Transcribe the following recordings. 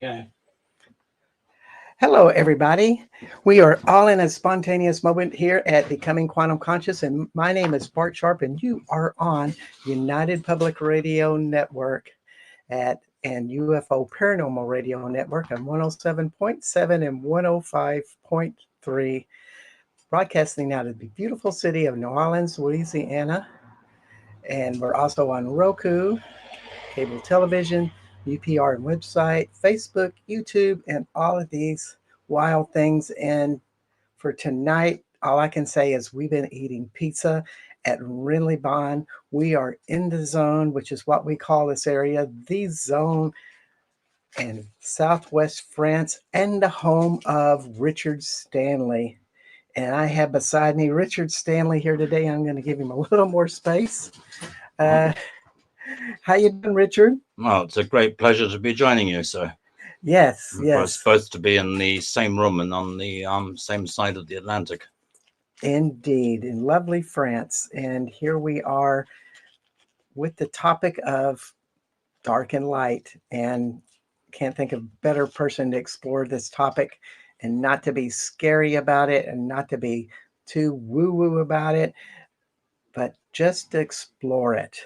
Okay. Hello, everybody. We are all in a spontaneous moment here at Becoming Quantum Conscious, and my name is Bart Sharp, and you are on United Public Radio Network and UFO Paranormal Radio Network on 107.7 and 105.3, broadcasting out of the beautiful city of New Orleans, Louisiana. And we're also on Roku, cable television, UPR website, Facebook, YouTube, and all of these wild things. And for tonight, all I can say is we've been eating pizza at Renly Bon. We are in the zone, which is what we call this area, the zone in southwest France and the home of Richard Stanley. And I have beside me Richard Stanley here today. I'm going to give him a little more space. Uh, how you doing, Richard? Well, it's a great pleasure to be joining you, sir. Yes, For us yes, both to be in the same room and on the same side of the Atlantic. indeed, in lovely France. And here we are with the topic of dark and light. And can't think of a better person to explore this topic and not to be scary about it and not to be too woo woo about it, but just to explore it.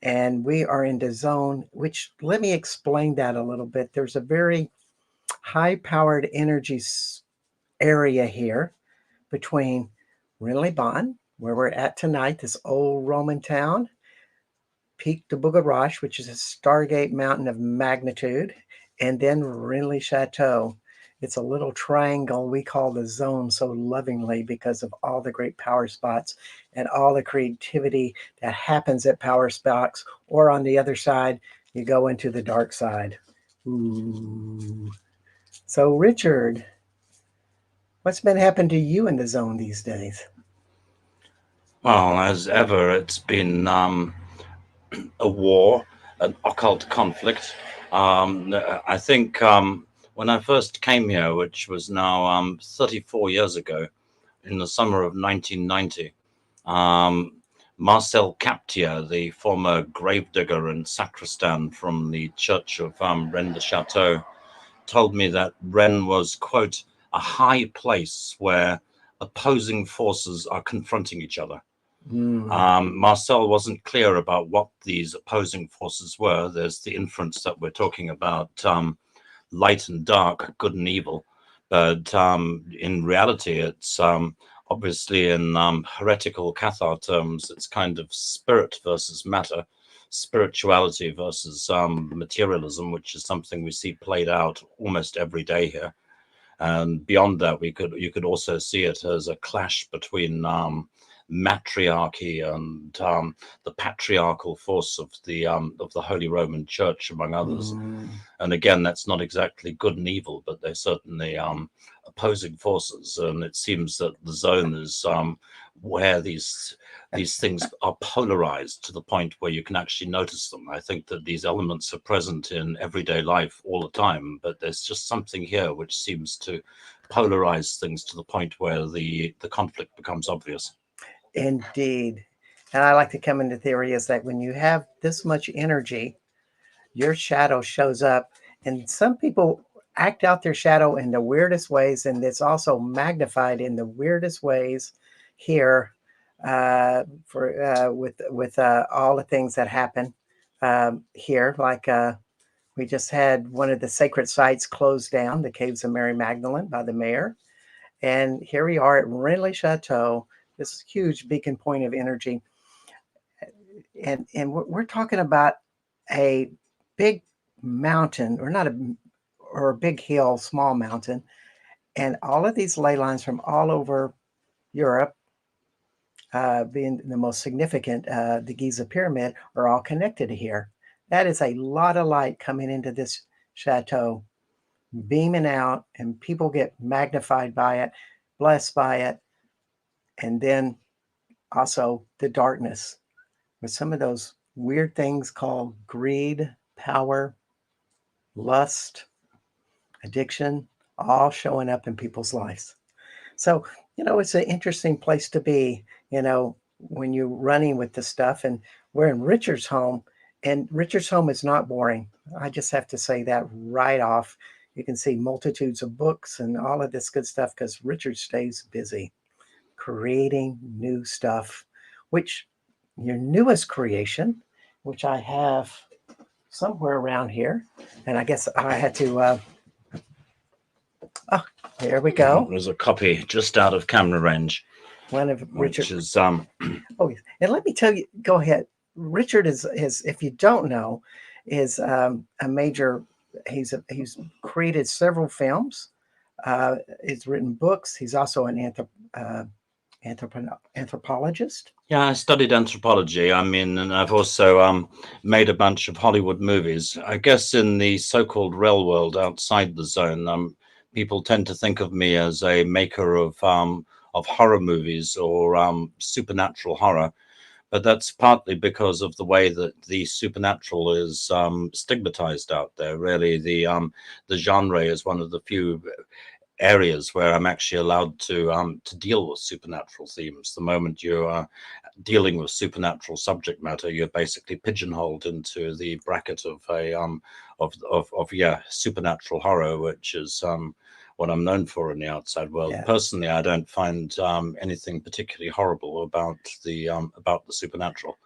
And we are in the zone, which let me explain that a little bit. There's a very high powered energy area here between Renly-Bon, where we're at tonight, this old Roman town, Pic de Bougueroche, which is a Stargate mountain of magnitude, and then Renly Chateau. It's a little triangle we call the zone so lovingly because of all the great power spots and all the creativity that happens at power spots. Or on the other side, you go into the dark side. Ooh. So, Richard, what's been happening to you in the zone these days? Well, as ever, it's been a war, an occult conflict. I think when I first came here, which was now 34 years ago, in the summer of 1990, um, Marcel Captier, the former gravedigger and sacristan from the church of Rennes le Chateau, told me that Rennes was, quote, a high place where opposing forces are confronting each other. Mm. Marcel wasn't clear about what these opposing forces were. There's the inference that we're talking about light and dark, good and evil. But in reality, it's obviously in heretical Cathar terms, it's kind of spirit versus matter, spirituality versus materialism, which is something we see played out almost every day here. And beyond that, you could also see it as a clash between matriarchy and the patriarchal force of the Holy Roman Church, among others. Mm. And again, that's not exactly good and evil, but they're certainly opposing forces. And it seems that the zone is where these things are polarized to the point where you can actually notice them. I think that these elements are present in everyday life all the time, but there's just something here which seems to polarize things to the point where the conflict becomes obvious. Indeed. And I like to come into theory is that when you have this much energy, your shadow shows up. And some people act out their shadow in the weirdest ways, and it's also magnified in the weirdest ways here for with all the things that happen here. Like we just had one of the sacred sites closed down, the Caves of Mary Magdalene, by the mayor. And here we are at Renly Chateau, this huge beacon point of energy. And we're talking about a big mountain, or not a, or a big hill, small mountain. And all of these ley lines from all over Europe, being the most significant, the Giza Pyramid, are all connected to here. That is a lot of light coming into this chateau, beaming out, and people get magnified by it, blessed by it. And then also the darkness with some of those weird things called greed, power, lust, addiction, all showing up in people's lives. So, it's an interesting place to be, when you're running with this stuff. And we're in Richard's home, And Richard's home is not boring. I just have to say that right off. You can see multitudes of books and all of this good stuff because Richard stays busy creating new stuff, which your newest creation, which I have somewhere around here. And I guess I had to, oh, there we go. There's a copy just out of camera range, One of Richard. which is Oh, and let me tell you, go ahead. Richard is if you don't know, is a major. He's created several films. He's written books. He's also an anthropologist. Yeah, I studied anthropology. I mean, and I've also made a bunch of Hollywood movies. I guess in the so-called real world outside the zone, people tend to think of me as a maker of horror movies or supernatural horror. But that's partly because of the way that the supernatural is stigmatized out there. Really, the genre is one of the few areas where I'm actually allowed to deal with supernatural themes. The moment you are dealing with supernatural subject matter, you're basically pigeonholed into the bracket of a yeah, supernatural horror, which is what I'm known for in the outside world. Yeah. Personally, I don't find anything particularly horrible about the supernatural,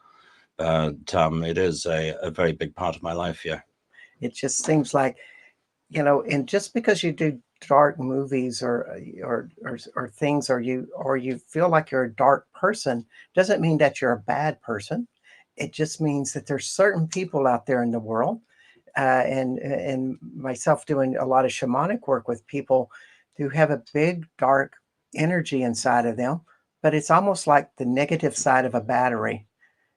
but it is a very big part of my life. Yeah. It just seems like, and just because you do dark movies or things, or you feel like you're a dark person, doesn't mean that you're a bad person. It just means that there's certain people out there in the world, and myself doing a lot of shamanic work with people who have a big dark energy inside of them, but it's almost like the negative side of a battery.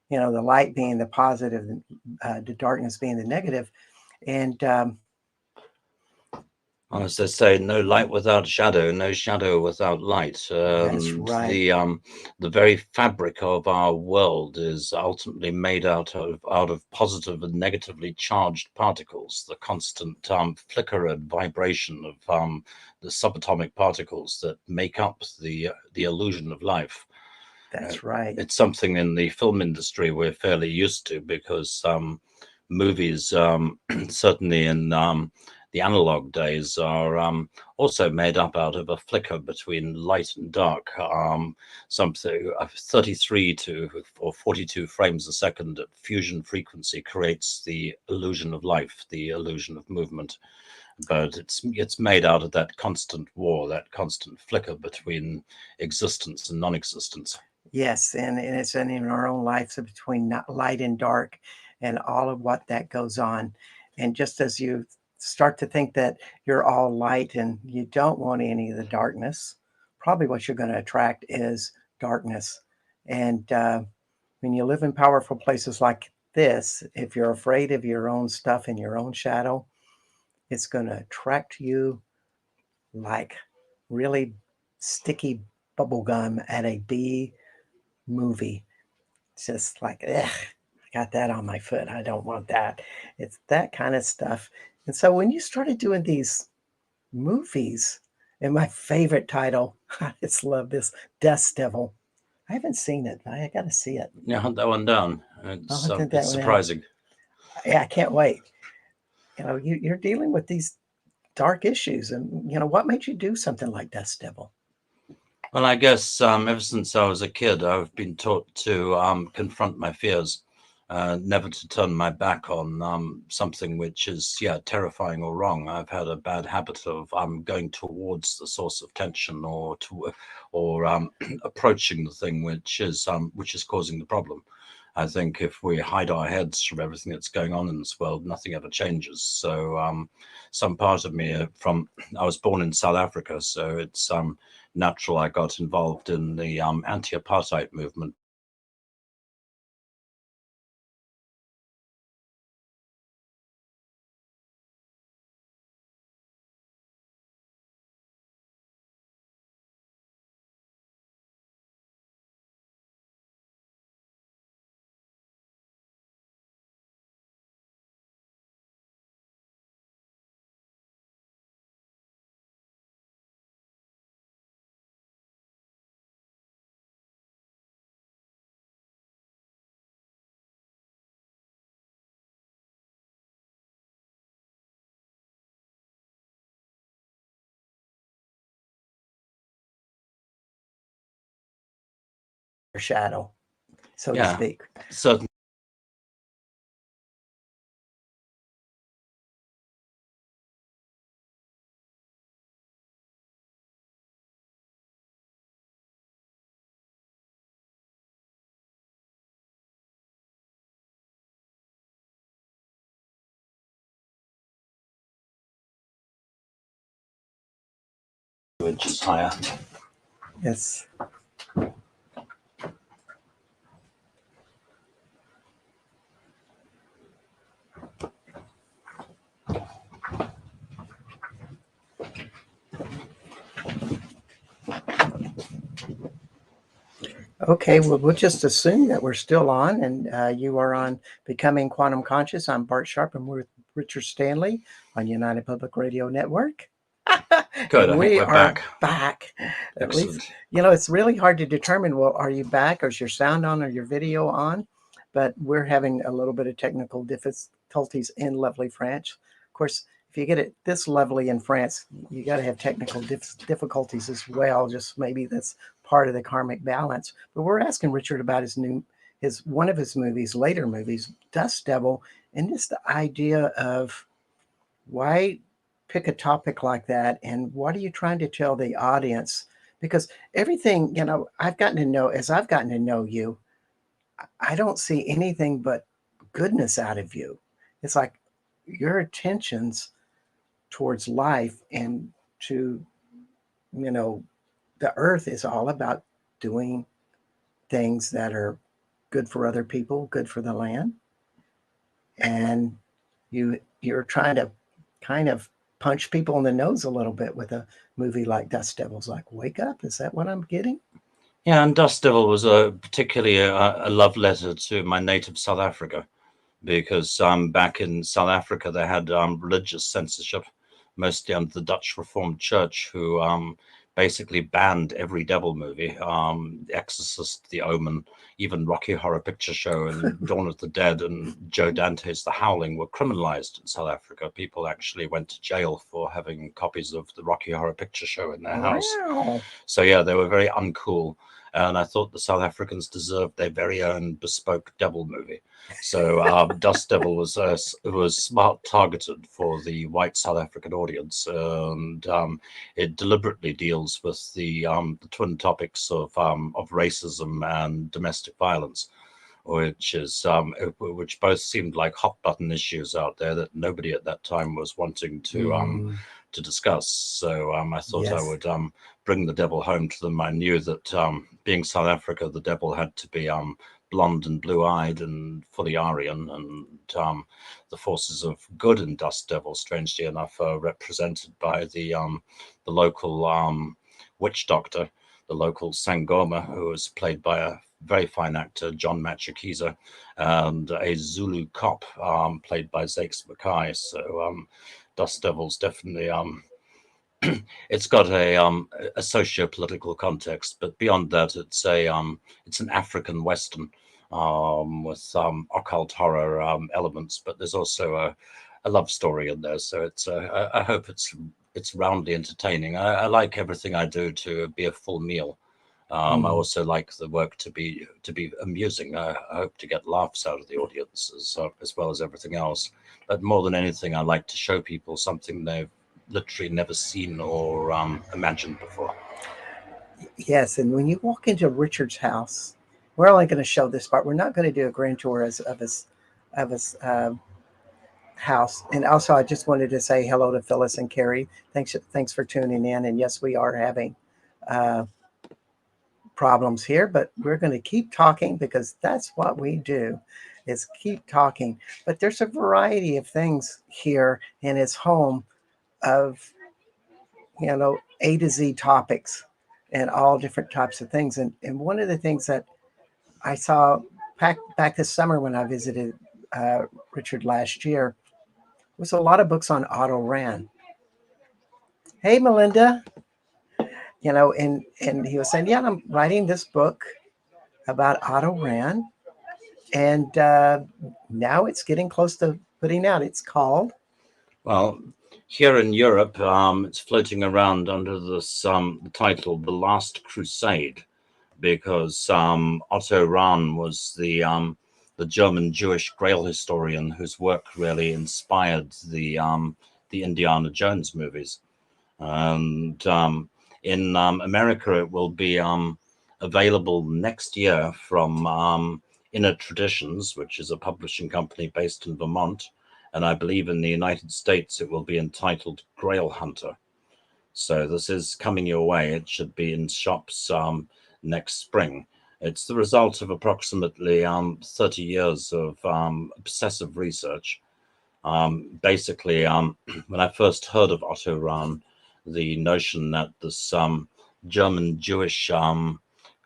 The light being the positive, the darkness being the negative, and Well, as they say, no light without shadow, no shadow without light. that's And right. the very fabric of our world is ultimately made out of positive and negatively charged particles. The constant flicker and vibration of the subatomic particles that make up the illusion of life. That's right. It's something in the film industry we're fairly used to because movies, certainly in the analog days, are also made up out of a flicker between light and dark. Something 33 to or 42 frames a second at fusion frequency creates the illusion of life, the illusion of movement. But it's made out of that constant war, that constant flicker between existence and non-existence. Yes, and it's in our own lives between light and dark, and all of what that goes on. And just as you start to think that you're all light and you don't want any of the darkness, probably what you're going to attract is darkness. And when you live in powerful places like this, if you're afraid of your own stuff and your own shadow, it's going to attract you like really sticky bubble gum at a B movie. It's just like, ugh, I got that on my foot. I don't want that. It's that kind of stuff. And so when you started doing these movies, and my favorite title, I just love this, Dust Devil. I haven't seen it. I got to see it. Yeah, hunt that one down. I'll It's hunt that it's one out. surprising. Yeah, I can't wait. You're dealing with these dark issues, and what made you do something like Dust Devil? Well, I guess ever since I was a kid, I've been taught to confront my fears, never to turn my back on something which is, yeah, terrifying or wrong. I've had a bad habit of going towards the source of tension or approaching the thing which is causing the problem. I think if we hide our heads from everything that's going on in this world, nothing ever changes. So some part of me I was born in South Africa, so it's natural I got involved in the anti-apartheid movement. shadow, so to Yeah, speak. certainly. Inches higher. Yes. Okay, well, we'll just assume that we're still on, and you are on Becoming Quantum Conscious. I'm Bart Sharp, and we're with Richard Stanley on United Public Radio Network. Good, And I think we we're are back. At least, Excellent. it's really hard to determine, well, are you back, or is your sound on, or your video on? But we're having a little bit of technical difficulties in lovely France. Of course, if you get it this lovely in France, you got to have technical difficulties as well. Just maybe that's part of the karmic balance. But we're asking Richard about one of his movies, later movies, Dust Devil, and just the idea of why pick a topic like that, and what are you trying to tell the audience? Because everything, I've gotten to know, as I've gotten to know you, I don't see anything but goodness out of you. It's like your attentions towards life and to, the earth is all about doing things that are good for other people, good for the land. And you're trying to kind of punch people in the nose a little bit with a movie like Dust Devils. Like, wake up! Is that what I'm getting? Yeah, and Dust Devil was particularly a love letter to my native South Africa, because back in South Africa they had religious censorship, mostly under the Dutch Reformed Church, who basically banned every devil movie. The Exorcist, The Omen, even Rocky Horror Picture Show and Dawn of the Dead and Joe Dante's The Howling were criminalized in South Africa. People actually went to jail for having copies of the Rocky Horror Picture Show in their house. Wow. So yeah, they were very uncool. And I thought the South Africans deserved their very own bespoke devil movie. So Dust Devil was smart targeted for the white South African audience, and it deliberately deals with the twin topics of racism and domestic violence, which both seemed like hot button issues out there that nobody at that time was wanting to discuss. So I thought I would bring the devil home to them. I knew that being South Africa, the devil had to be blonde and blue-eyed and fully Aryan, and the forces of good in Dust Devil, strangely enough, are represented by the local witch doctor, the local Sangoma, who was played by a very fine actor, John Matshikiza, and a Zulu cop played by Zakes Mackay. So Dust Devil's definitely it's got a socio-political context, but beyond that, it's an African Western with occult horror elements, but there's also a love story in there. So I hope it's roundly entertaining. I like everything I do to be a full meal. I also like the work to be amusing. I hope to get laughs out of the audience as well as everything else. But more than anything, I like to show people something they've literally never seen or imagined before. Yes, and when you walk into Richard's house, we're only going to show this part. We're not going to do a grand tour of his house. And also, I just wanted to say hello to Phyllis and Carrie. Thanks for tuning in. And yes, we are having problems here, but we're going to keep talking, because that's what we do, is keep talking. But there's a variety of things here in his home of, A to Z topics and all different types of things. And one of the things that I saw back this summer when I visited Richard last year was a lot of books on Otto Rand. Hey, Melinda. And he was saying, yeah, I'm writing this book about Otto Rand, and now it's getting close to putting out. It's called, well, here in Europe, it's floating around under this title, The Last Crusade. because Otto Rahn was the German Jewish Grail historian whose work really inspired the Indiana Jones movies. And in America, it will be available next year from Inner Traditions, which is a publishing company based in Vermont. And I believe in the United States, it will be entitled Grail Hunter. So this is coming your way. It should be in shops next spring. It's the result of approximately 30 years of obsessive research. Basically, when I first heard of Otto Rahn, the notion that this German Jewish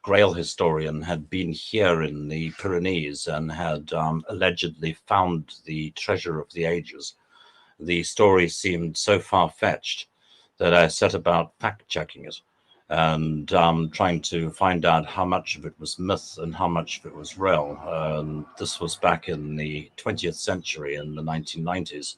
Grail historian had been here in the Pyrenees and had allegedly found the treasure of the ages, the story seemed so far-fetched that I set about fact-checking it and trying to find out how much of it was myth and how much of it was real. This was back in the 20th century, in the 1990s,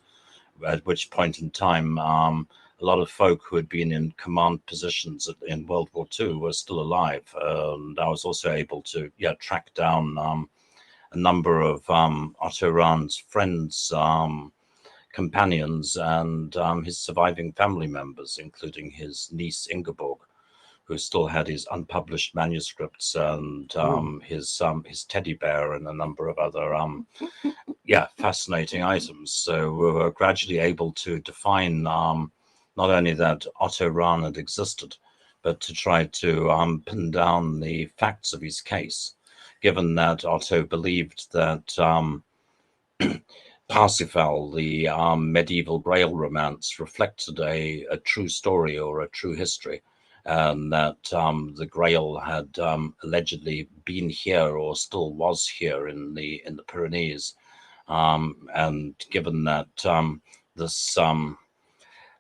at which point in time, a lot of folk who had been in command positions in World War II were still alive. And I was also able to track down a number of Otto Rahn's friends, companions, and his surviving family members, including his niece Ingeborg, who still had his unpublished manuscripts and his teddy bear and a number of other fascinating items. So we were gradually able to define not only that Otto Rahn had existed, but to try to pin down the facts of his case, given that Otto believed that Parsifal, the medieval Grail romance, reflected a true story or a true history, and that the Grail had allegedly been here or still was here in the Pyrenees. And given that this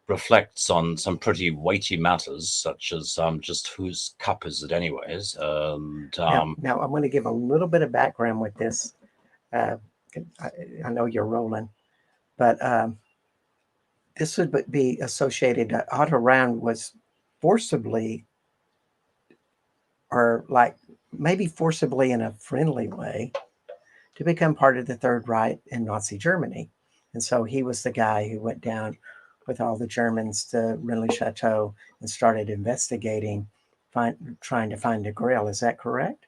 reflects on some pretty weighty matters, such as just whose cup is it anyways. And now I'm going to give a little bit of background with this. I know you're rolling, but this would be associated. Otto Rahn was forcibly, or like maybe forcibly in a friendly way, to become part of the Third Reich in Nazi Germany. And so he was the guy who went down with all the Germans to Rennes Chateau and started investigating, trying to find a Grail. Is that correct?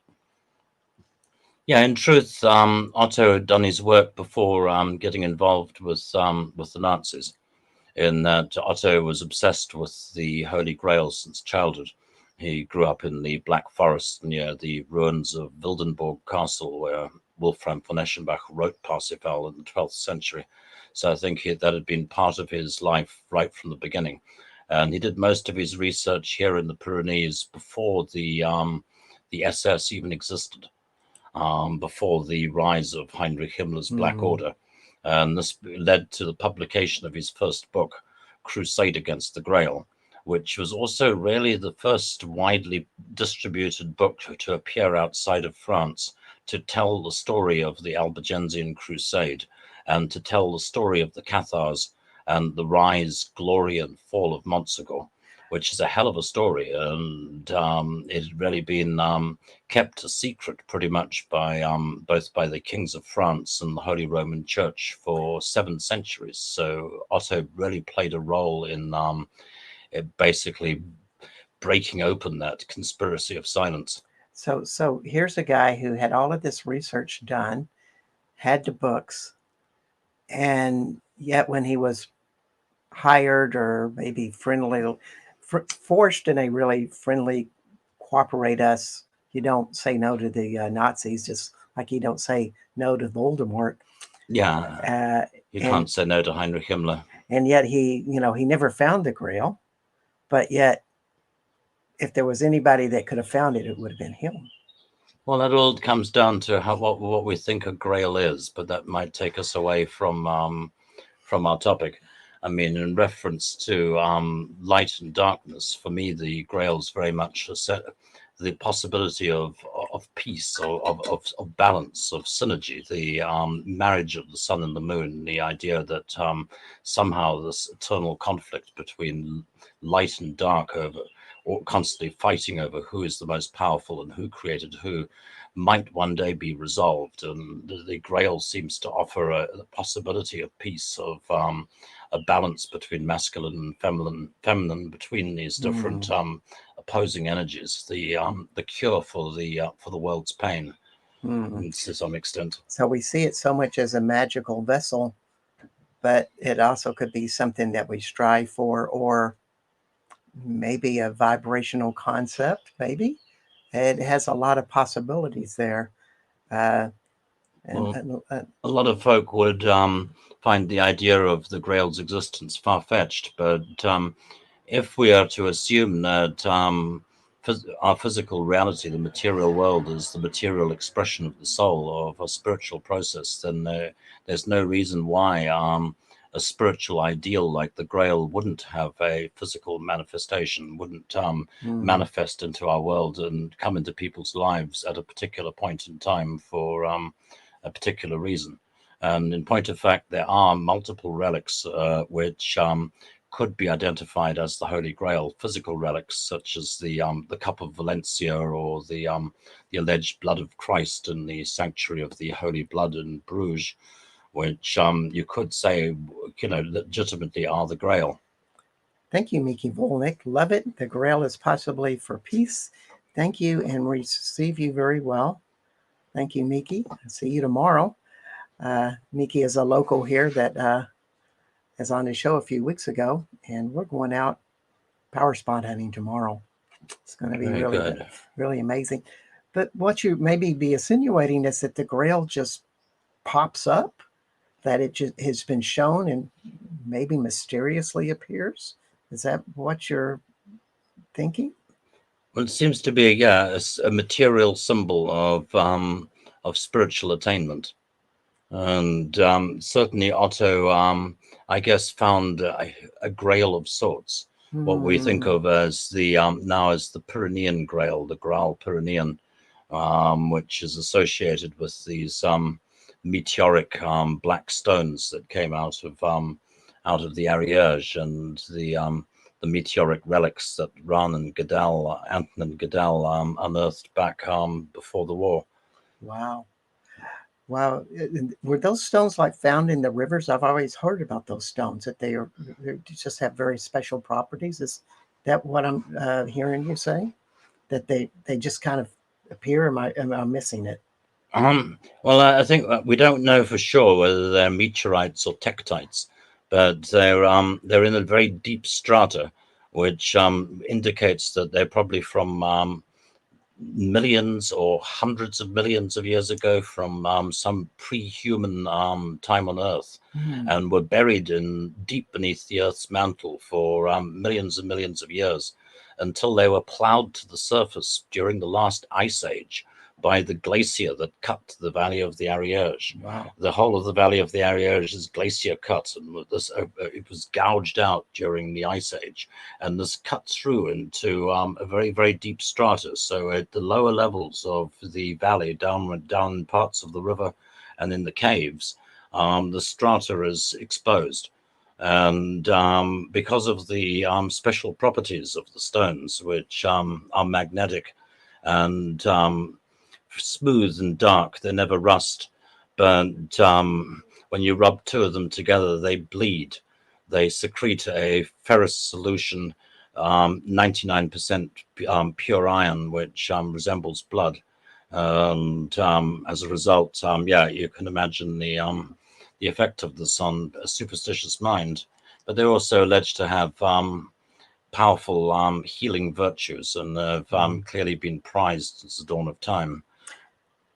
Yeah, in truth, Otto had done his work before getting involved with the Nazis. In that Otto was obsessed with the Holy Grail since childhood. He grew up in the Black Forest near the ruins of Wildenburg Castle, where Wolfram von Eschenbach wrote Parsifal in the 12th century. So I think that had been part of his life right from the beginning. And he did most of his research here in the Pyrenees before the SS even existed. Before the rise of Heinrich Himmler's Black Order. And this led to the publication of his first book, Crusade Against the Grail, which was also really the first widely distributed book to appear outside of France, to tell the story of the Albigensian Crusade and to tell the story of the Cathars and the rise, glory, and fall of Montsegur, which is a hell of a story. And it had really been kept a secret pretty much by both by the kings of France and the Holy Roman Church for 7 centuries. So Otto really played a role in basically breaking open that conspiracy of silence. So here's a guy who had all of this research done, had the books, and yet when he was hired or maybe forced in a really friendly, cooperate us, you don't say no to the Nazis, just like you don't say no to Voldemort. Yeah, you can't say no to Heinrich Himmler. And yet he never found the Grail, but yet if there was anybody that could have found it, it would have been him. Well, that all comes down to what we think a Grail is, but that might take us away from our topic. I mean, in reference to light and darkness, for me, the Grail is very much the possibility of peace, of balance, of synergy, the marriage of the sun and the moon, the idea that somehow this eternal conflict between light and dark over, or constantly fighting over who is the most powerful and who created who, might one day be resolved. And the Grail seems to offer a possibility of peace, of a balance between masculine and feminine between these different opposing energies. The cure for the world's pain, to some extent. So we see it so much as a magical vessel, but it also could be something that we strive for, or maybe a vibrational concept. Maybe it has a lot of possibilities there. Well, a lot of folk would find the idea of the Grail's existence far-fetched, but if we are to assume that our physical reality, the material world, is the material expression of the soul, or of a spiritual process, then there's no reason why a spiritual ideal like the Grail wouldn't have a physical manifestation, wouldn't manifest into our world and come into people's lives at a particular point in time for a particular reason. And in point of fact, there are multiple relics which could be identified as the Holy Grail, physical relics such as the Cup of Valencia, or the alleged blood of Christ in the Sanctuary of the Holy Blood in Bruges, which you could say, legitimately are the Grail. Thank you, Miki Volnik. Love it. The Grail is possibly for peace. Thank you, and receive you very well. Thank you, Miki. See you tomorrow. Miki is a local here that is on the show a few weeks ago, and we're going out power spot hunting tomorrow. It's going to be really good, really amazing. But what you maybe be insinuating is that the Grail just pops up, that it just has been shown and maybe mysteriously appears. Is that what you're thinking? Well, it seems to be a material symbol of spiritual attainment, and certainly Otto, I guess, found a Grail of sorts. What we think of as the now as the Pyrenean Grail, the Graal Pyrenean, which is associated with these meteoric black stones that came out of the Ariège, and the meteoric relics that Anton and Goodell unearthed back before the war. Wow. Wow. Were those stones like found in the rivers? I've always heard about those stones, that they just have very special properties. Is that what I'm hearing you say? That they just kind of appear? Am I missing it? Well, I think we don't know for sure whether they're meteorites or tektites, but they're in a very deep strata, which indicates that they're probably from millions or hundreds of millions of years ago, from some pre-human time on Earth, and were buried deep beneath the Earth's mantle for millions and millions of years, until they were plowed to the surface during the last ice age by the glacier that cut the valley of the Ariège. Wow. The whole of the valley of the Ariège is glacier cut, and it was gouged out during the ice age, and this cut through into a very, very deep strata. So at the lower levels of the valley, down parts of the river and in the caves, the strata is exposed. And because of the special properties of the stones, which are magnetic and smooth and dark, they never rust, but when you rub two of them together, they bleed. They secrete a ferrous solution, 99% pure iron, which resembles blood, and as a result, you can imagine the effect of this on a superstitious mind. But they're also alleged to have powerful healing virtues, and have clearly been prized since the dawn of time.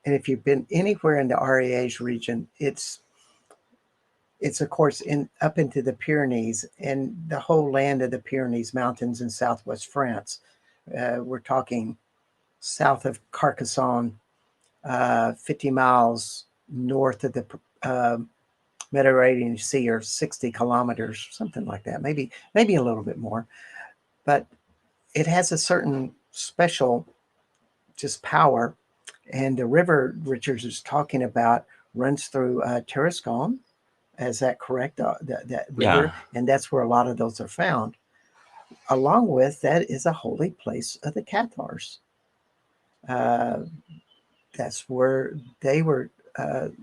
And if you've been anywhere in the Ariège region, it's of course up into the Pyrenees and the whole land of the Pyrenees Mountains in southwest France. We're talking south of Carcassonne, 50 miles north of the Mediterranean Sea, or 60 kilometers, something like that, maybe a little bit more. But it has a certain special just power And the river Richards is talking about runs through Tarascon. Is that correct? That river, Yeah. and that's where a lot of those are found. Along with that is a holy place of the Cathars. Uh, that's where they were.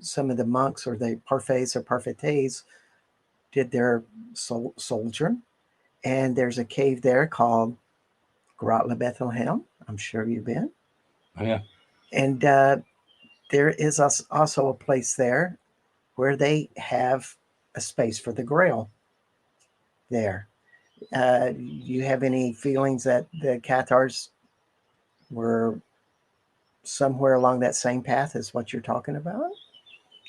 Some of the monks, or the parfaits or parfaites, did their sojourn. And there's a cave there called Grot Le Bethlehem. I'm sure you've been. Oh, yeah. And there is also a place there where they have a space for the Grail there. You have any feelings that the Cathars were somewhere along that same path as what you're talking about?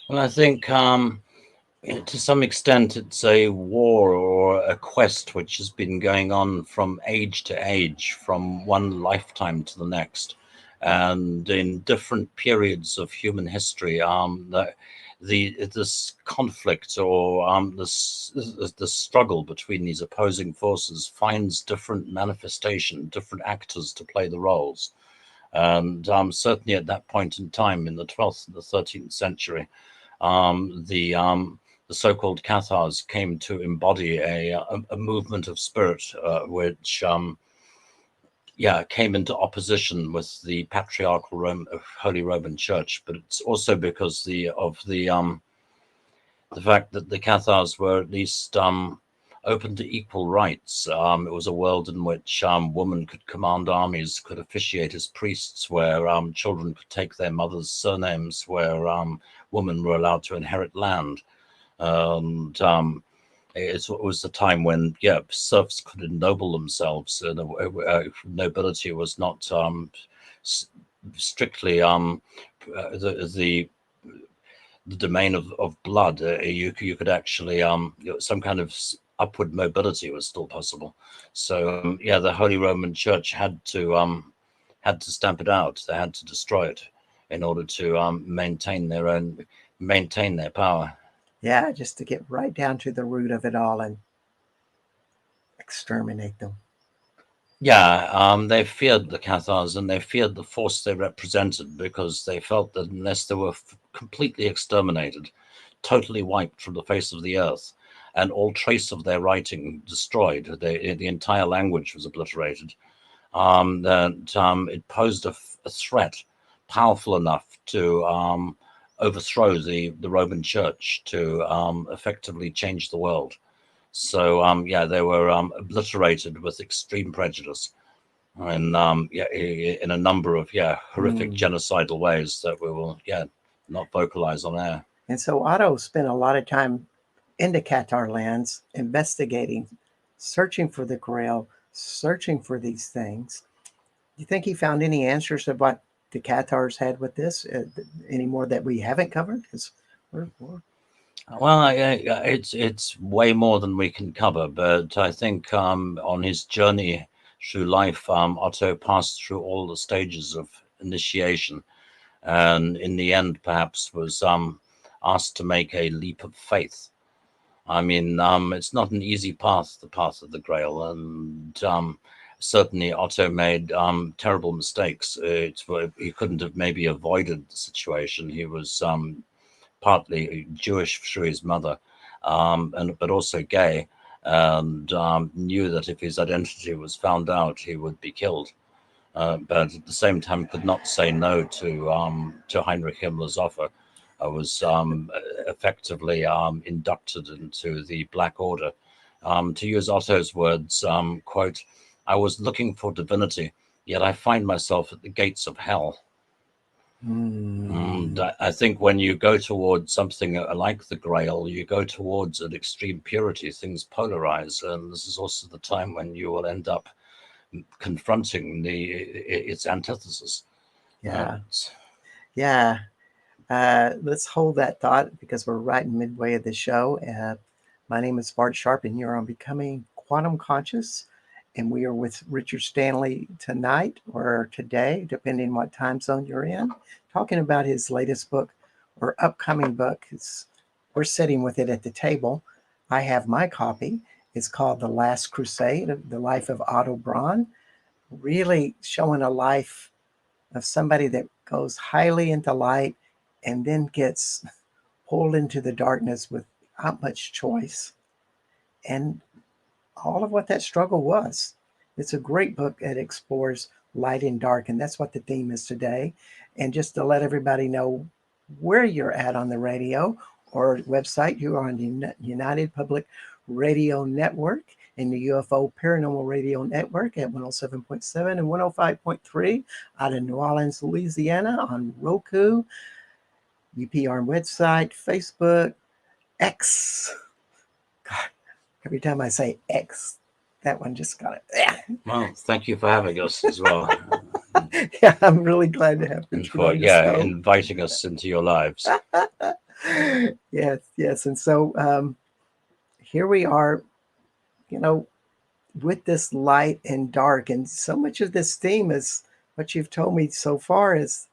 Well, I think to some extent it's a war or a quest which has been going on from age to age, from one lifetime to the next. And in different periods of human history, this conflict or the struggle between these opposing forces finds different manifestation, different actors to play the roles. And certainly at that point in time, in the 12th and the 13th century, um, the um, the so-called Cathars came to embody a movement of spirit, which came into opposition with the patriarchal Holy Roman Church. But it's also because the fact that the Cathars were at least open to equal rights. It was a world in which women could command armies, could officiate as priests, where children could take their mothers' surnames, where women were allowed to inherit land. And it was a time when, serfs could ennoble themselves. Nobility was not strictly the domain of blood. You could actually some kind of upward mobility was still possible. So the Holy Roman Church had to stamp it out. They had to destroy it in order to maintain their power. Yeah, just to get right down to the root of it all and exterminate them. Yeah, they feared the Cathars and they feared the force they represented because they felt that unless they were completely exterminated, totally wiped from the face of the earth, and all trace of their writing destroyed, the entire language was obliterated, that it posed a threat powerful enough to overthrow the Roman Church, to effectively change the world. So they were obliterated with extreme prejudice, and in a number of horrific genocidal ways that we will not vocalize on air. And so Otto spent a lot of time in the Qatar lands investigating, searching for the Grail, searching for these things. Do you think he found any answers of what the Qatars had with this? Any more that we haven't covered? Because we're Well, it's way more than we can cover, but I think on his journey through life, Otto passed through all the stages of initiation, and in the end, perhaps was asked to make a leap of faith. I mean, it's not an easy path, the path of the Grail, and certainly Otto made terrible mistakes. He couldn't have maybe avoided the situation. He was partly Jewish through his mother, but also gay, and knew that if his identity was found out, he would be killed. But at the same time, could not say no to Heinrich Himmler's offer. I was effectively inducted into the Black Order. To use Otto's words, quote, "I was looking for divinity, yet I find myself at the gates of hell." And I think when you go towards something like the Grail, you go towards an extreme purity. Things polarize, and this is also the time when you will end up confronting its antithesis. yeah, yeah. Let's hold that thought because we're right in midway of the show. My name is Bart Sharp, and you're on Becoming Quantum Conscious. And we are with Richard Stanley tonight or today, depending what time zone you're in, talking about his latest book or upcoming book. We're sitting with it at the table. I have my copy. It's called The Last Crusade, The Life of Otto Braun, really showing a life of somebody that goes highly into light and then gets pulled into the darkness without much choice. And all of what that struggle was. It's a great book that explores light and dark, and that's what the theme is today. And just to let everybody know where you're at on the radio or website, you're on the United Public Radio Network and the UFO Paranormal Radio Network at 107.7 and 105.3 out of New Orleans, Louisiana on Roku, UPR website, Facebook, X. God, every time I say X, that one just got it. Well, thank you for having us as well. Yeah, I'm really glad to have you. And for inviting us into your lives. Yes. And so here we are, with this light and dark. And so much of this theme is what you've told me so far is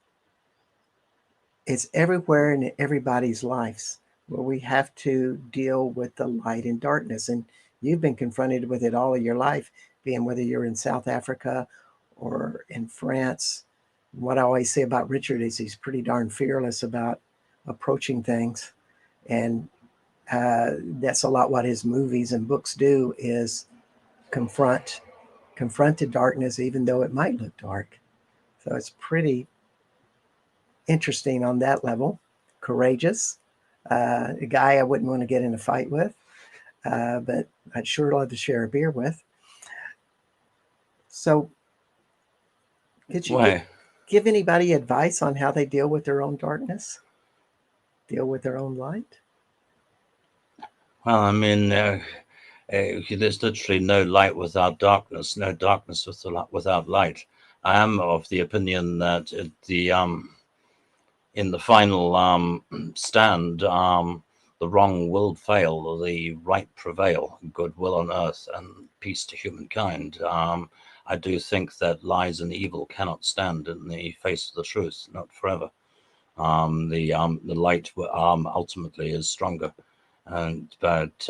it's everywhere in everybody's lives where we have to deal with the light and darkness. And you've been confronted with it all of your life, being whether you're in South Africa or in France. What I always say about Richard is he's pretty darn fearless about approaching things. And that's a lot what his movies and books do is confront the darkness, even though it might look dark. So it's pretty interesting on that level. Courageous. A guy I wouldn't want to get in a fight with, but I'd sure love to share a beer with. So could you give anybody advice on how they deal with their own darkness? Deal with their own light? Well, I mean, there's literally no light without darkness, no darkness without light. I am of the opinion that in the final stand, the wrong will fail, the right prevail, goodwill on earth and peace to humankind. I do think that lies and evil cannot stand in the face of the truth, not forever. The light ultimately is stronger, but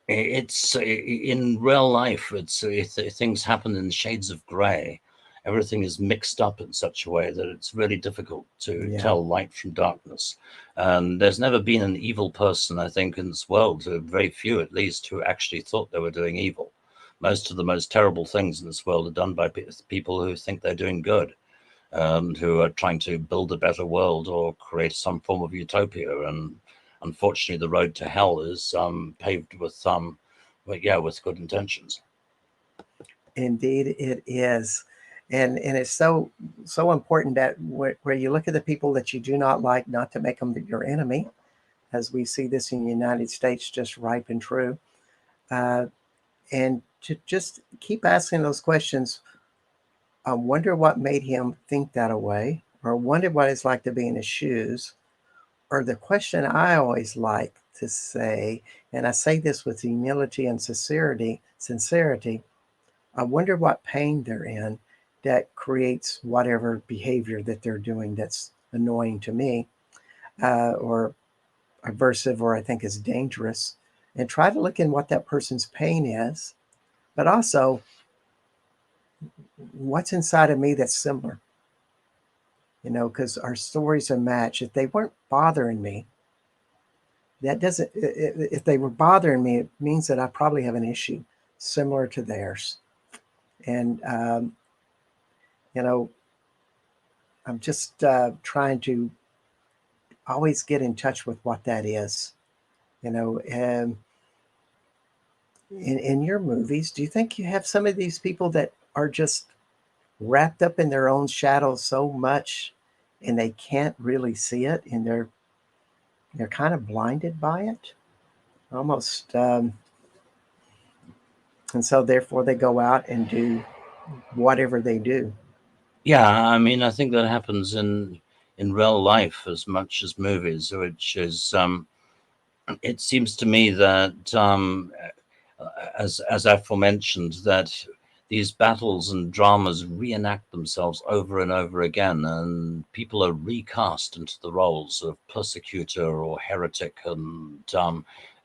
it's in real life. Things happen in shades of grey. Everything is mixed up in such a way that it's really difficult to tell light from darkness. And there's never been an evil person, I think, in this world, very few at least, who actually thought they were doing evil. Most of the most terrible things in this world are done by people who think they're doing good, who are trying to build a better world or create some form of utopia. And unfortunately, the road to hell is paved with with good intentions. Indeed, it is. And it's so important that where you look at the people that you do not like, not to make them your enemy, as we see this in the United States just ripe and true, and to just keep asking those questions. I wonder what made him think that way, or wonder what it's like to be in his shoes. Or the question I always like to say, and I say this with humility and sincerity, I wonder what pain they're in that creates whatever behavior that they're doing that's annoying to me, or aversive, or I think is dangerous. And try to look in what that person's pain is, but also what's inside of me that's similar. Because our stories are matched. If they weren't bothering me, that doesn't, if they were bothering me, it means that I probably have an issue similar to theirs. And, I'm just trying to always get in touch with what that is. And in your movies, do you think you have some of these people that are just wrapped up in their own shadows so much and they can't really see it, and they're kind of blinded by it almost, and so therefore they go out and do whatever they do? Yeah, I mean, I think that happens in real life as much as movies, which is it seems to me that as aforementioned, that these battles and dramas reenact themselves over and over again, and people are recast into the roles of persecutor or heretic and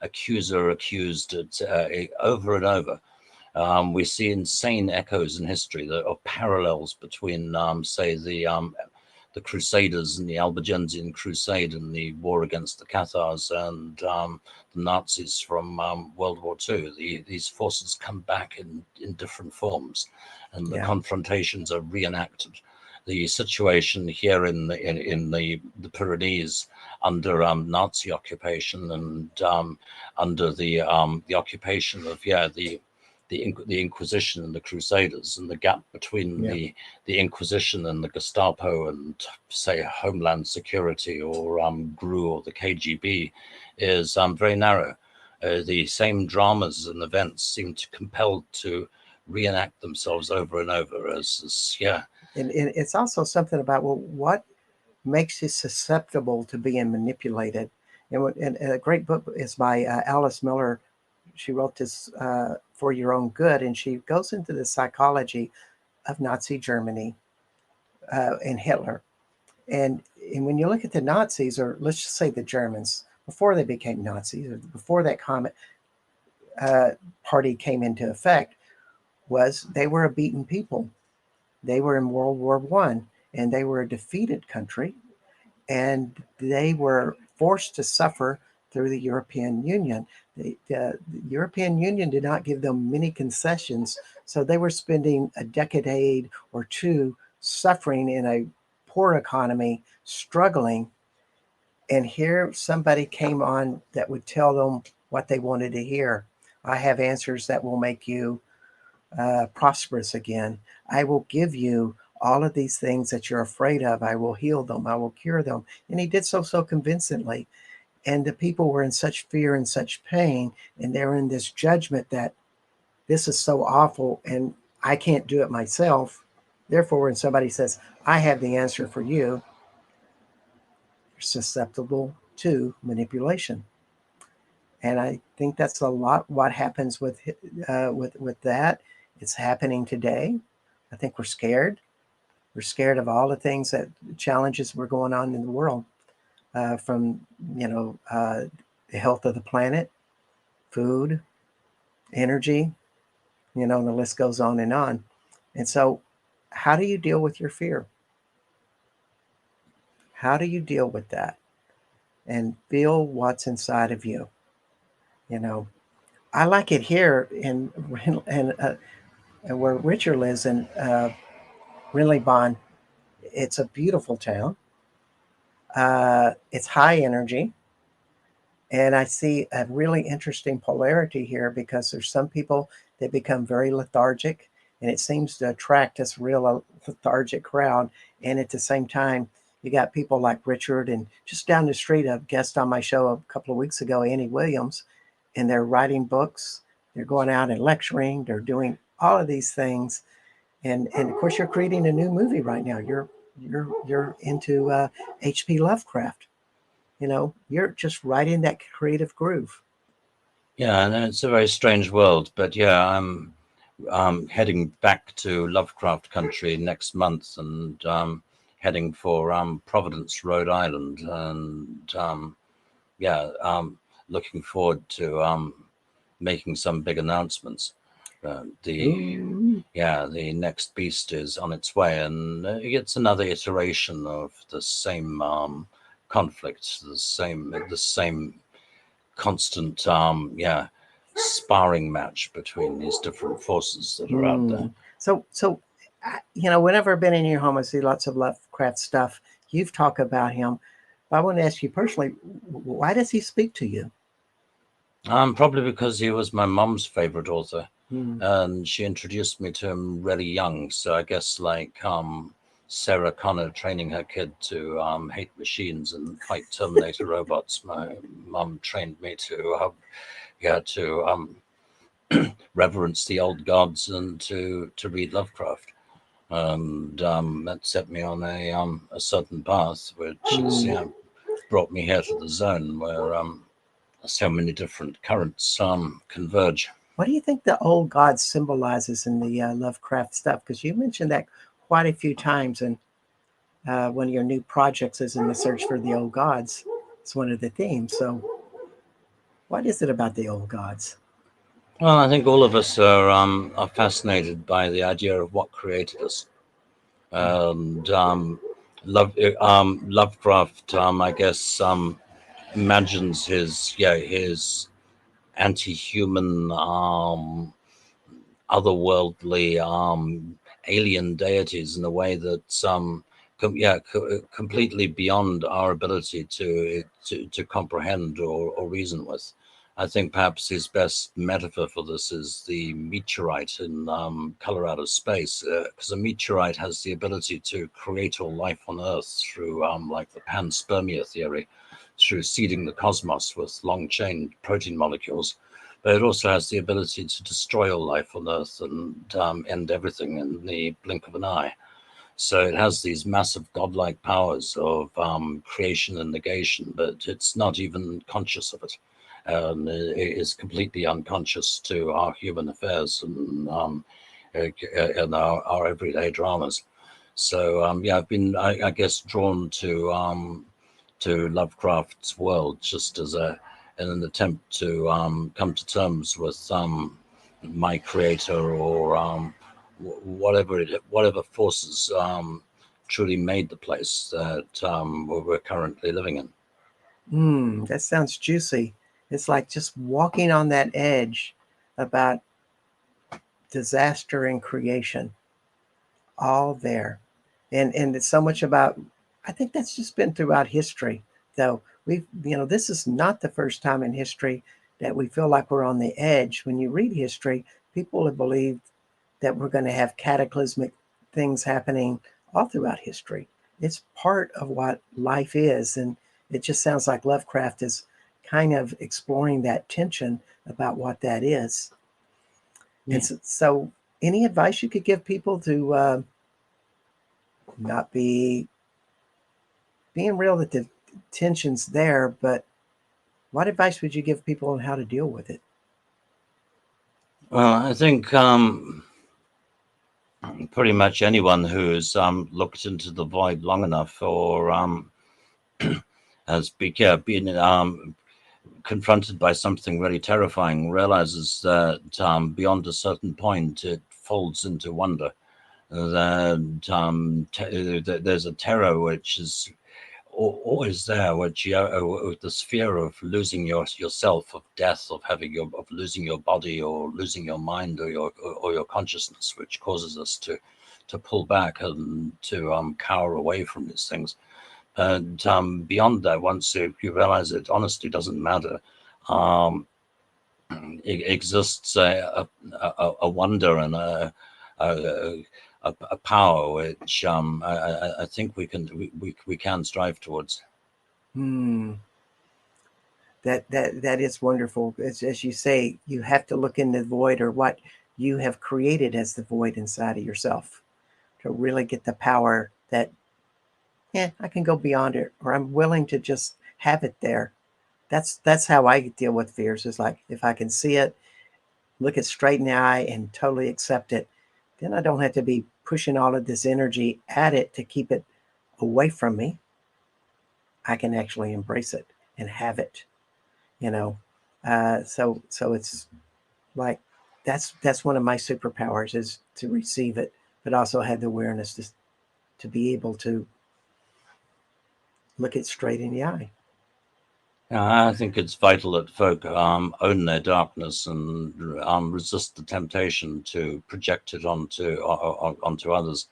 accuser, accused over and over. We see insane echoes in history that are parallels between, say, the the Crusaders and the Albigensian Crusade and the war against the Cathars and the Nazis from World War II. These forces come back in different forms, and the confrontations are reenacted. The situation here in the Pyrenees under Nazi occupation and under the occupation of the Inquisition and the Crusaders, and the gap between the Inquisition and the Gestapo and, say, Homeland Security or GRU or the KGB is very narrow. The same dramas and events seem to compelled to reenact themselves over and over And it's also something about, well, what makes you susceptible to being manipulated? And a great book is by Alice Miller. She wrote this For Your Own Good, and she goes into the psychology of Nazi Germany and Hitler. And when you look at the Nazis, or let's just say the Germans, before they became Nazis, or before that party came into effect, was they were a beaten people. They were in World War I, and they were a defeated country, and they were forced to suffer through the European Union. The European Union did not give them many concessions, so they were spending a decade or two suffering in a poor economy, struggling. And here somebody came on that would tell them what they wanted to hear. I have answers that will make you prosperous again. I will give you all of these things that you're afraid of. I will heal them. I will cure them. And he did so convincingly. And the people were in such fear and such pain, and they're in this judgment that this is so awful and I can't do it myself. Therefore, when somebody says, I have the answer for you, you're susceptible to manipulation. And I think that's a lot what happens with that. It's happening today. I think we're scared. We're scared of all the things challenges were going on in the world, from the health of the planet, food, energy, the list goes on and on. And so, how do you deal with your fear? How do you deal with that and feel what's inside of you? I like it here in where Richard lives in Bond. It's a beautiful town. It's high energy. And I see a really interesting polarity here, because there's some people that become very lethargic, and it seems to attract this real lethargic crowd. And at the same time, you got people like Richard, and just down the street, a guest on my show a couple of weeks ago, Annie Williams, and they're writing books, they're going out and lecturing, they're doing all of these things. And of course, you're creating a new movie right now. You're into H.P. Lovecraft. You're just right in that creative groove. Yeah, and it's a very strange world. But yeah, I'm heading back to Lovecraft country next month, and heading for Providence, Rhode Island, and looking forward to making some big announcements. The next beast is on its way, and it's another iteration of the same conflict, the same constant sparring match between these different forces that are out there. So whenever I've been in your home, I see lots of Lovecraft stuff. You've talked about him. But I want to ask you personally, why does he speak to you? Probably because he was my mom's favorite author, and she introduced me to him really young. So I guess like Sarah Connor training her kid to hate machines and fight Terminator robots, my mom trained me to reverence the old gods and to read Lovecraft. And that set me on a certain path, which has brought me here to the zone where so many different currents converge. What do you think the old gods symbolizes in the Lovecraft stuff? Because you mentioned that quite a few times, and one of your new projects is in the search for the old gods. It's one of the themes. So what is it about the old gods? Well, I think all of us are fascinated by the idea of what created us. And Lovecraft, I guess, imagines his anti-human, otherworldly, alien deities in a way that's completely beyond our ability to comprehend or reason with. I think perhaps his best metaphor for this is the meteorite in Color Out of Space, because a meteorite has the ability to create all life on Earth through, like the panspermia theory, through seeding the cosmos with long-chain protein molecules. But it also has the ability to destroy all life on Earth and end everything in the blink of an eye. So it has these massive godlike powers of creation and negation, but it's not even conscious of it. It is completely unconscious to our human affairs and our everyday dramas. So I've been, I guess, drawn to Lovecraft's world just as in an attempt to come to terms with my creator or whatever forces truly made the place that we're currently living in. That sounds juicy. It's like just walking on that edge about disaster and creation, all there. And it's so much about, I think that's just been throughout history, though. This is not the first time in history that we feel like we're on the edge. When you read history, people have believed that we're going to have cataclysmic things happening all throughout history. It's part of what life is. And it just sounds like Lovecraft is kind of exploring that tension about what that is. Yeah. And so any advice you could give people to not being real that the tension's there, but what advice would you give people on how to deal with it? Well, I think pretty much anyone who's looked into the void long enough or has been confronted by something really terrifying realizes that beyond a certain point it folds into wonder. That there's a terror which is always there, which this fear of losing yourself, of death, of losing your body or losing your mind or your consciousness, which causes us to pull back and to cower away from these things. And beyond that, once you realize it honestly doesn't matter, it exists a wonder and a power which I think we can strive towards. Hmm. That is wonderful. As you say, you have to look in the void or what you have created as the void inside of yourself to really get the power that, yeah, I can go beyond it, or I'm willing to just have it there. That's how I deal with fears. Is like if I can see it, look it straight in the eye, and totally accept it, then I don't have to be pushing all of this energy at it to keep it away from me. I can actually embrace it and have it. You know, so it's like that's one of my superpowers is to receive it, but also have the awareness to be able to look it straight in the eye. I think it's vital that folk own their darkness and resist the temptation to project it onto others.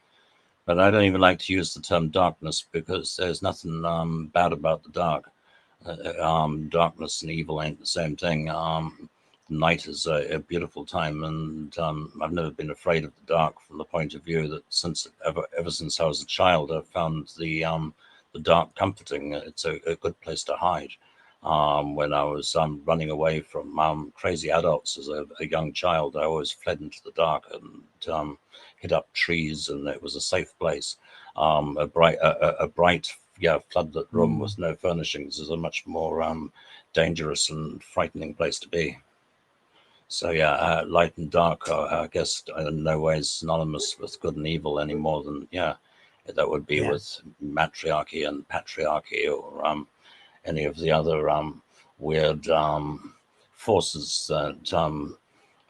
But I don't even like to use the term darkness because there's nothing bad about the dark. Darkness and evil ain't the same thing. Night is a beautiful time, and I've never been afraid of the dark from the point of view that ever since I was a child, I've found the dark comforting. It's a good place to hide. When I was running away from crazy adults as a young child, I always fled into the dark and hid up trees, and it was a safe place. A bright, yeah, floodlit room Mm. with no furnishings is a much more dangerous and frightening place to be. So yeah, light and dark are, I guess, in no ways synonymous with good and evil any more than that would be Yeah. with matriarchy and patriarchy or any of the other weird forces that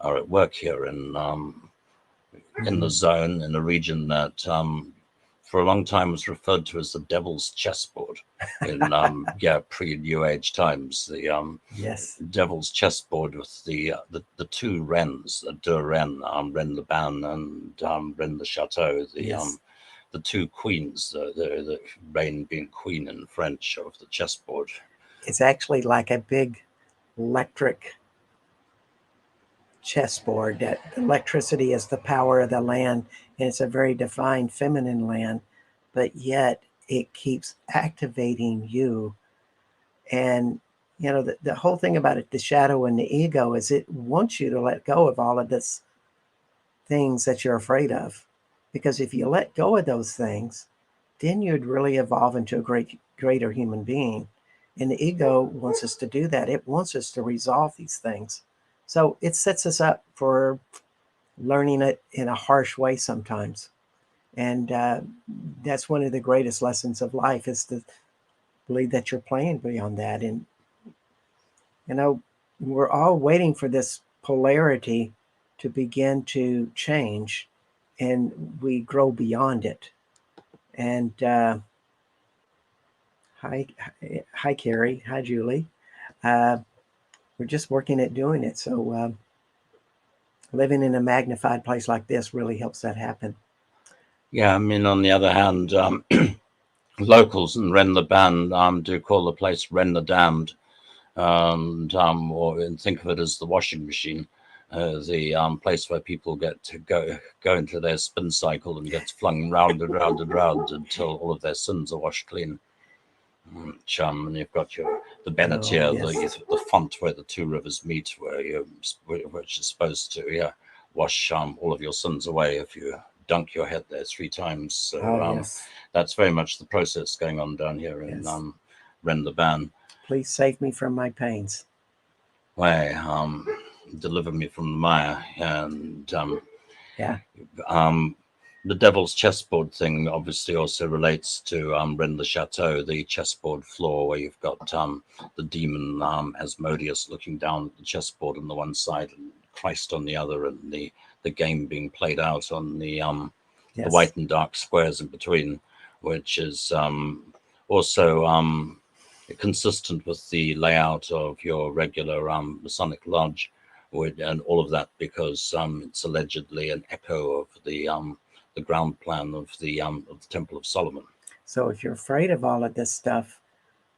are at work here in the zone, in a region that for a long time was referred to as the devil's chessboard in pre-New Age times. The Yes. devil's chessboard with the two wrens, de Ren, Ren le Ban and Ren le Chateau, Yes. the two queens, the reign being queen in French of the chessboard. It's actually like a big electric chessboard. That electricity is the power of the land, and it's a very defined feminine land, but yet it keeps activating you. And the whole thing about it, the shadow and the ego, is it wants you to let go of all of this things that you're afraid of, because if you let go of those things, then you'd really evolve into a greater human being. And the ego wants us to do that. It wants us to resolve these things. So it sets us up for learning it in a harsh way sometimes. And that's one of the greatest lessons of life, is to believe that you're playing beyond that. And, we're all waiting for this polarity to begin to change, and we grow beyond it. And hi, Carrie. Hi, Julie. Uh, we're just working at doing it. So living in a magnified place like this really helps that happen. Yeah, I mean, on the other hand, locals in Ren le Ban do call the place Ren the Damned, and think of it as the washing machine, the place where people get to go into their spin cycle and gets flung round and round and round until all of their sins are washed clean. And you've got the Benetier, yes. the font where the two rivers meet, which is supposed to wash all of your sins away if you dunk your head there 3 times. So Yes. that's very much the process going on down here in Ren le Ban. Please save me from my pains. Why, deliver me from the mire. And the devil's chessboard thing obviously also relates to Ren le Chateau, the chessboard floor, where you've got the demon Asmodeus looking down at the chessboard on the one side and Christ on the other, and the game being played out on the white and dark squares in between, which is also consistent with the layout of your regular Masonic lodge, and all of that because it's allegedly an echo of the ground plan of the Temple of Solomon. So if you're afraid of all of this stuff,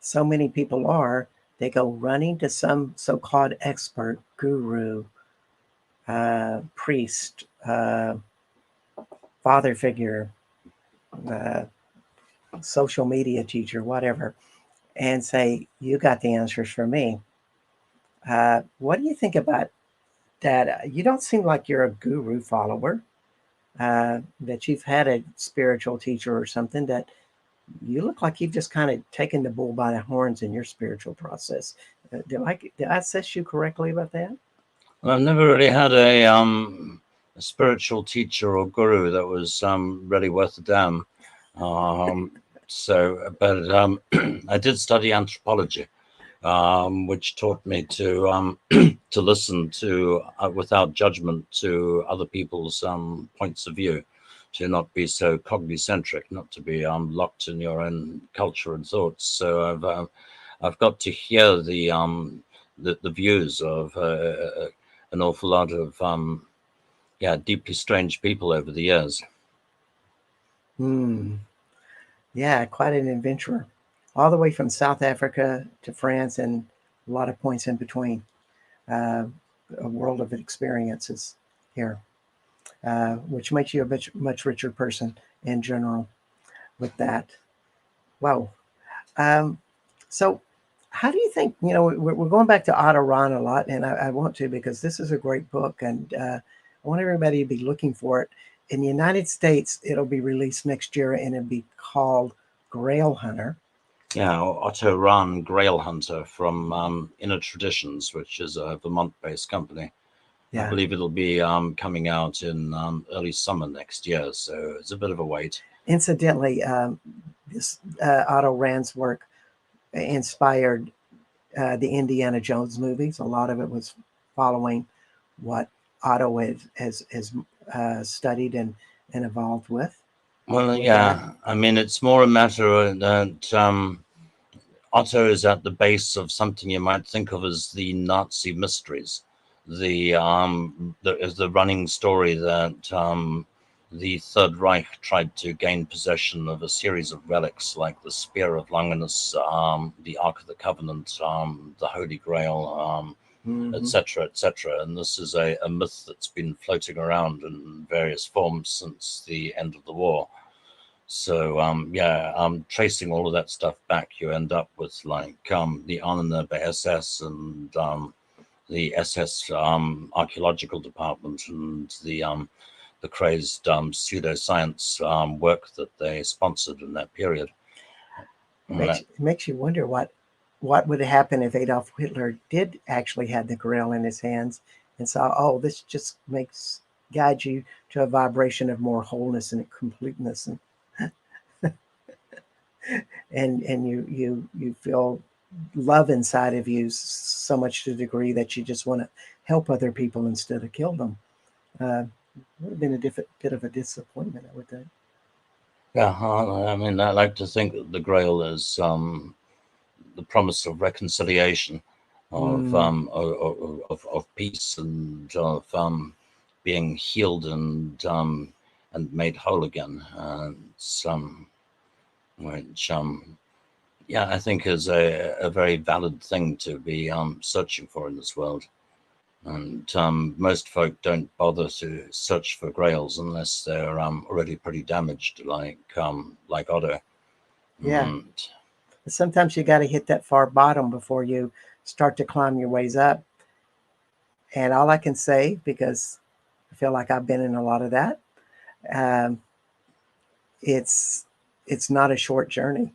so many people are, they go running to some so-called expert, guru, priest, father figure, social media teacher, whatever, and say, you got the answers for me. What do you think about that? You don't seem like you're a guru follower, that you've had a spiritual teacher or something. That you look like you've just kind of taken the bull by the horns in your spiritual process. Did I assess you correctly about that? Well, I've never really had a spiritual teacher or guru that was really worth a damn. But I did study anthropology, which taught me to to listen to without judgment to other people's points of view, to not be so cognicentric, not to be locked in your own culture and thoughts. So I've got to hear the views of an awful lot of deeply strange people over the years. Yeah, quite an adventurer, all the way from South Africa to France and a lot of points in between. A world of experiences here, which makes you a much richer person in general with that. Wow. So how do you think, we're going back to Otto Rahn a lot, and I want to, because this is a great book, and I want everybody to be looking for it. In the United States, it'll be released next year, and it'll be called Grail Hunter. Yeah, Otto Rahn, Grail Hunter, from Inner Traditions, which is a Vermont-based company. Yeah. I believe it'll be coming out in early summer next year, so it's a bit of a wait. Incidentally, this Otto Rahn's work inspired the Indiana Jones movies. A lot of it was following what Otto has studied and evolved with. Well, with that? yeah, I mean, it's more a matter that Otto is at the base of something you might think of as the Nazi mysteries. There is the running story that the Third Reich tried to gain possession of a series of relics like the Spear of Longinus, the Ark of the Covenant, the Holy Grail, Hmm. etc., etc. And this is a myth that's been floating around in various forms since the end of the war. So yeah, tracing all of that stuff back, you end up with like the Ahnenerbe SS and the SS archaeological department and the crazed pseudoscience work that they sponsored in that period. It makes you wonder what would happen if Adolf Hitler did actually have the Grail in his hands and saw, oh, this just makes guide you to a vibration of more wholeness and completeness, and you feel love inside of you so much to the degree that you just want to help other people instead of kill them. Would have been a bit of a disappointment, I would think. Yeah, I mean, I like to think that the Grail is the promise of reconciliation, Mm, of peace, and of being healed and made whole again. And some which yeah, I think is a very valid thing to be searching for in this world. And most folk don't bother to search for grails unless they're already pretty damaged, like Otto. yeah. And Sometimes you got to hit that far bottom before you start to climb your ways up. And all I can say, because I feel like I've been in a lot of that, um, it's it's not a short journey,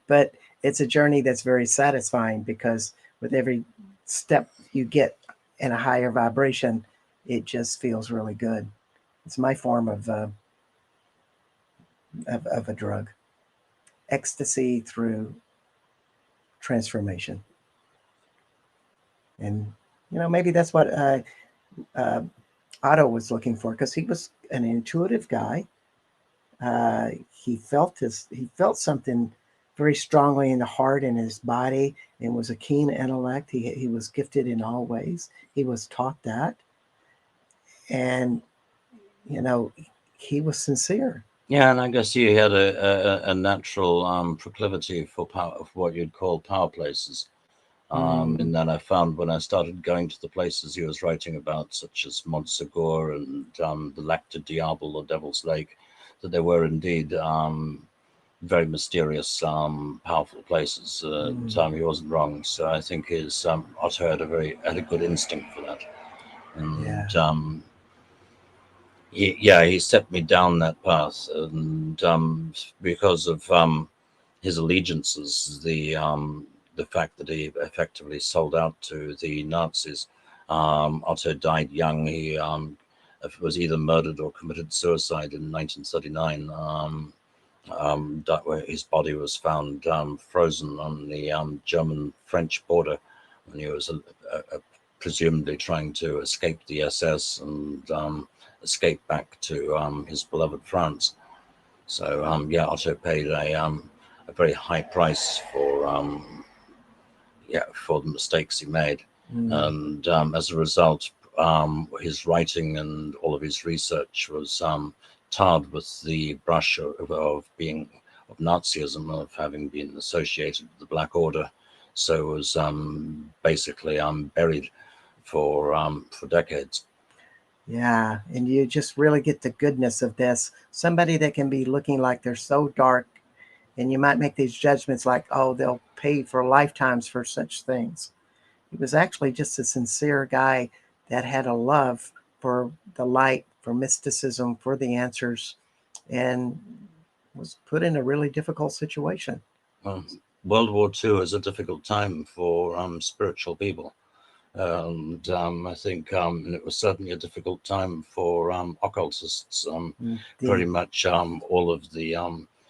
but it's a journey that's very satisfying because with every step you get in a higher vibration, it just feels really good. It's my form of a drug, ecstasy through transformation, and maybe that's what uh, Otto was looking for because he was an intuitive guy. Uh, he felt something very strongly in the heart and his body, and was a keen intellect. He was gifted in all ways. He was taught that, and you know he was sincere. yeah, and I guess you had a natural proclivity for power, of what you'd call power places. Mm, In that I found when I started going to the places he was writing about, such as Montsegur and the Lac de Diable or Devil's Lake, that they were indeed very mysterious, powerful places. mm, He wasn't wrong. So I think his Otto had a good instinct for that, yeah. and he set me down that path, and because of his allegiances, the fact that he effectively sold out to the Nazis. Otto died young. He was either murdered or committed suicide in 1939. Where his body was found frozen on the German-French border when he was presumably trying to escape the SS and escape back to his beloved France. So yeah, Otto paid a very high price for for the mistakes he made, Mm, and as a result, his writing and all of his research was tarred with the brush of Nazism, of having been associated with the Black Order. So it was basically buried for decades. yeah, and you just really get the goodness of this. Somebody that can be looking like they're so dark, and you might make these judgments like, oh, they'll pay for lifetimes for such things. He was actually just a sincere guy that had a love for the light, for mysticism, for the answers, and was put in a really difficult situation. Um, World War II is a difficult time for spiritual people. And I think it was certainly a difficult time for occultists. Pretty Indeed. much all of the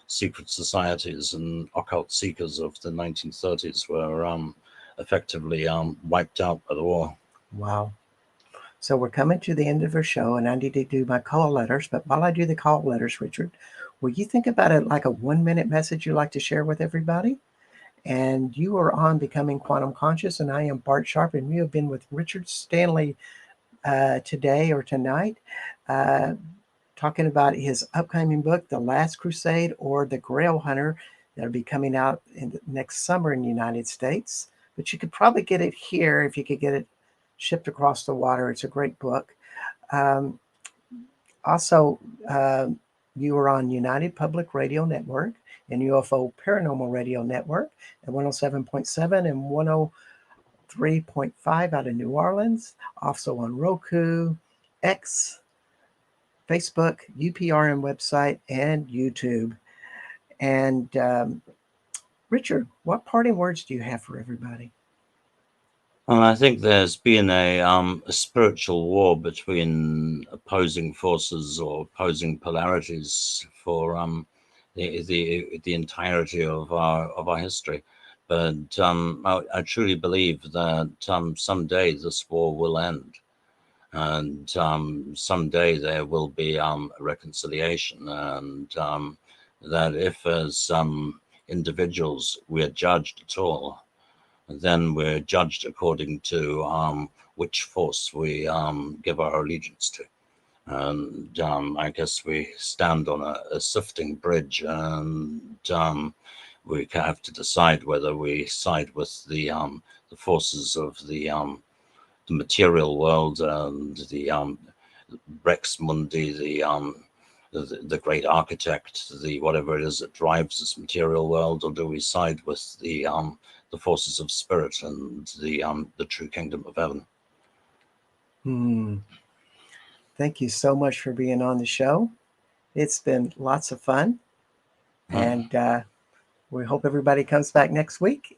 secret societies and occult seekers of the 1930s were effectively wiped out by the war. Wow. So we're coming to the end of our show, and I need to do my call letters. But while I do the call letters, Richard, will you think about it like a 1 minute message you'd like to share with everybody? And you are on Becoming Quantum Conscious, and I am Bart Sharp, and you have been with Richard Stanley today or tonight, uh, talking about his upcoming book, The Last Crusade or The Grail Hunter, that'll be coming out in next summer in the United States. But you could probably get it here if you could get it shipped across the water. It's a great book. Um, also, you are on United Public Radio Network and UFO Paranormal Radio Network at 107.7 and 103.5 out of New Orleans. Also on Roku, X, Facebook, UPRN website, and YouTube. And Richard, what parting words do you have for everybody? Well, I think there's been a spiritual war between opposing forces or opposing polarities for the entirety of our history. But I truly believe that someday this war will end, and someday there will be a reconciliation, and that if as individuals we are judged at all, then we're judged according to which force we give our allegiance to. And I guess we stand on a sifting bridge, and we have to decide whether we side with the forces of the material world and the Rex Mundi, the great architect, the whatever it is that drives this material world, or do we side with the forces of spirit and the true kingdom of heaven? Thank you so much for being on the show. It's been lots of fun, and we hope everybody comes back next week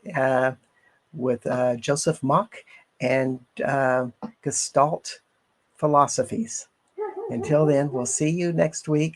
with Joseph Mock and Gestalt philosophies. Until then, we'll see you next week